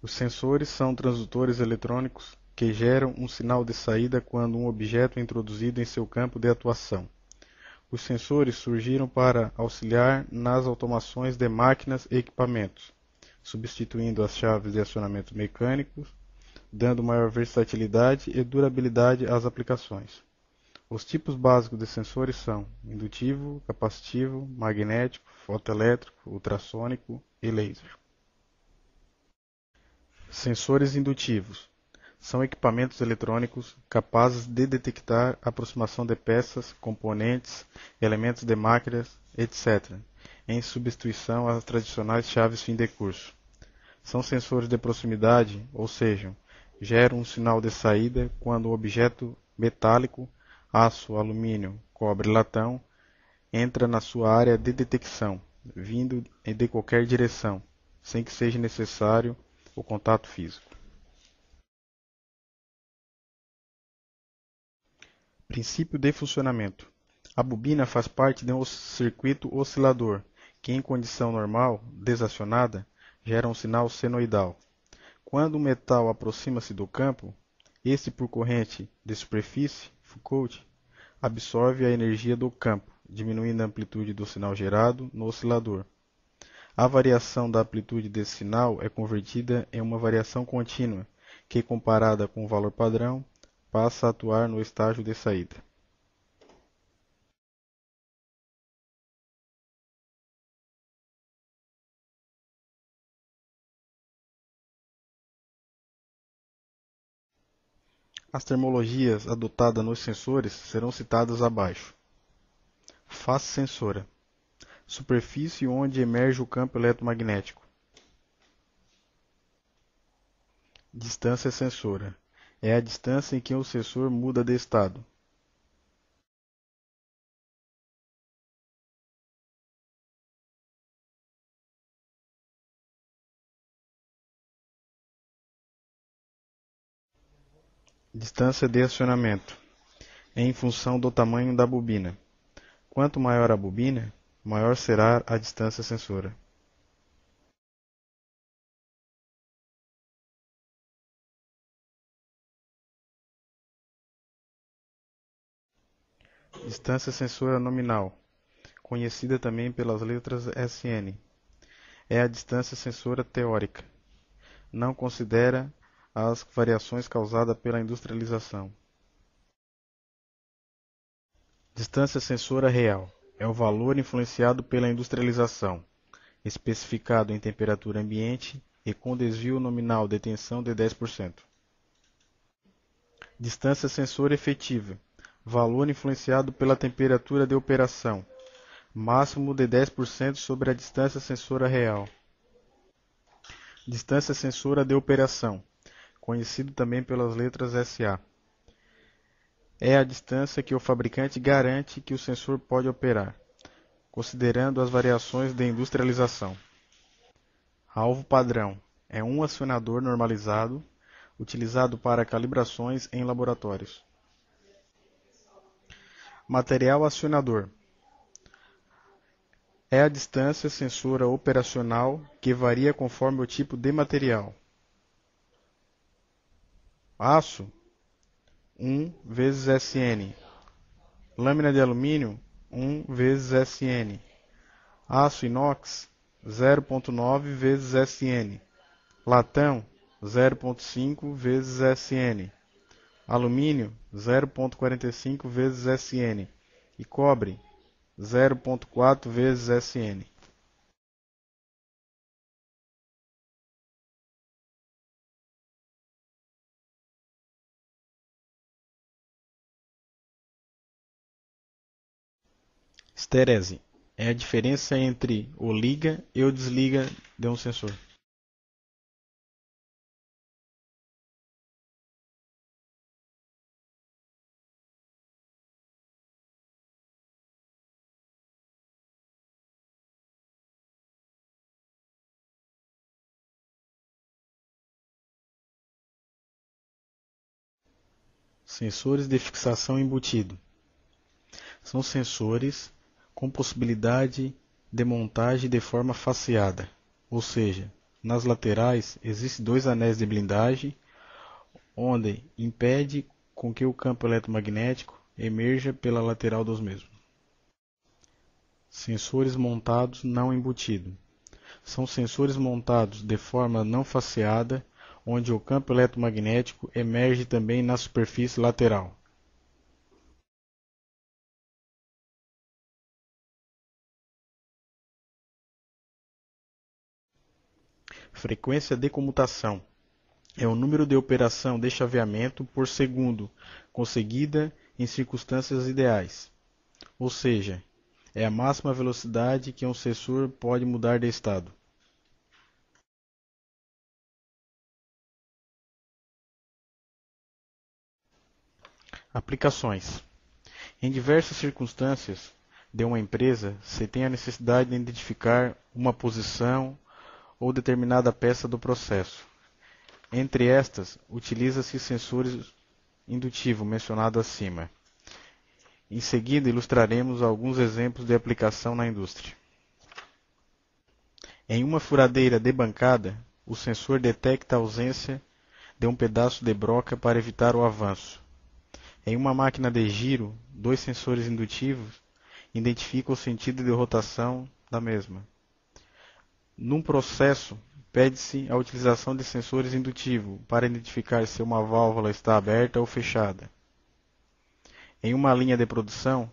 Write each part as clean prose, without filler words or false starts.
Os sensores são transdutores eletrônicos que geram um sinal de saída quando um objeto é introduzido em seu campo de atuação. Os sensores surgiram para auxiliar nas automações de máquinas e equipamentos, substituindo as chaves de acionamento mecânicos, dando maior versatilidade e durabilidade às aplicações. Os tipos básicos de sensores são indutivo, capacitivo, magnético, fotoelétrico, ultrassônico e laser. Sensores indutivos são equipamentos eletrônicos capazes de detectar a aproximação de peças, componentes, elementos de máquinas, etc., em substituição às tradicionais chaves fim de curso. São sensores de proximidade, ou seja, geram um sinal de saída quando o objeto metálico, aço, alumínio, cobre, latão, entra na sua área de detecção, vindo de qualquer direção, sem que seja necessário o contato físico. Princípio de funcionamento. A bobina faz parte de um circuito oscilador, que em condição normal, desacionada, gera um sinal senoidal. Quando o metal aproxima-se do campo, este por corrente de superfície, Foucault, absorve a energia do campo, diminuindo a amplitude do sinal gerado no oscilador. A variação da amplitude desse sinal é convertida em uma variação contínua, que, comparada com o valor padrão, passa a atuar no estágio de saída. As termologias adotadas nos sensores serão citadas abaixo. Face sensora. Superfície onde emerge o campo eletromagnético. Distância sensora. É a distância em que o sensor muda de estado. Distância de acionamento. É em função do tamanho da bobina. Quanto maior a bobina, maior será a distância sensora. Distância sensora nominal, conhecida também pelas letras SN, é a distância sensora teórica. Não considera as variações causadas pela industrialização. Distância sensora real é o valor influenciado pela industrialização, especificado em temperatura ambiente e com desvio nominal de tensão de 10%. Distância sensora efetiva, valor influenciado pela temperatura de operação, máximo de 10% sobre a distância sensora real. Distância sensora de operação, conhecido também pelas letras SA. É a distância que o fabricante garante que o sensor pode operar, considerando as variações de industrialização. Alvo padrão é um acionador normalizado, utilizado para calibrações em laboratórios. Material acionador é a distância sensora operacional que varia conforme o tipo de material. Aço 1 vezes SN. Lâmina de alumínio 1 vezes SN. Aço inox 0,9 vezes SN. Latão 0,5 vezes SN. Alumínio 0,45 vezes SN. E cobre 0,4 vezes SN. Estérese é a diferença entre o liga e o desliga de um sensor. Sensores de fixação embutido. São sensores com possibilidade de montagem de forma faseada, ou seja, Nas laterais existem dois anéis de blindagem, onde impede com que o campo eletromagnético emerja pela lateral dos mesmos. Sensores montados não embutidos. São sensores montados de forma não faceada, onde o campo eletromagnético emerge também na superfície lateral. Frequência de comutação é o número de operação de chaveamento por segundo, conseguida em circunstâncias ideais. Ou seja, é a máxima velocidade que um sensor pode mudar de estado. Aplicações. Em diversas circunstâncias de uma empresa, se tem a necessidade de identificar uma posição ou determinada peça do processo. Entre estas, utiliza-se sensores indutivos mencionados acima. Em seguida, ilustraremos alguns exemplos de aplicação na indústria. Em uma furadeira de bancada, o sensor detecta a ausência de um pedaço de broca para evitar o avanço. Em uma máquina de giro, dois sensores indutivos identificam o sentido de rotação da mesma. Num processo, pede-se a utilização de sensores indutivos para identificar se uma válvula está aberta ou fechada. Em uma linha de produção,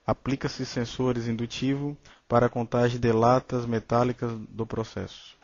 aplica-se sensores indutivos para a contagem de latas metálicas do processo.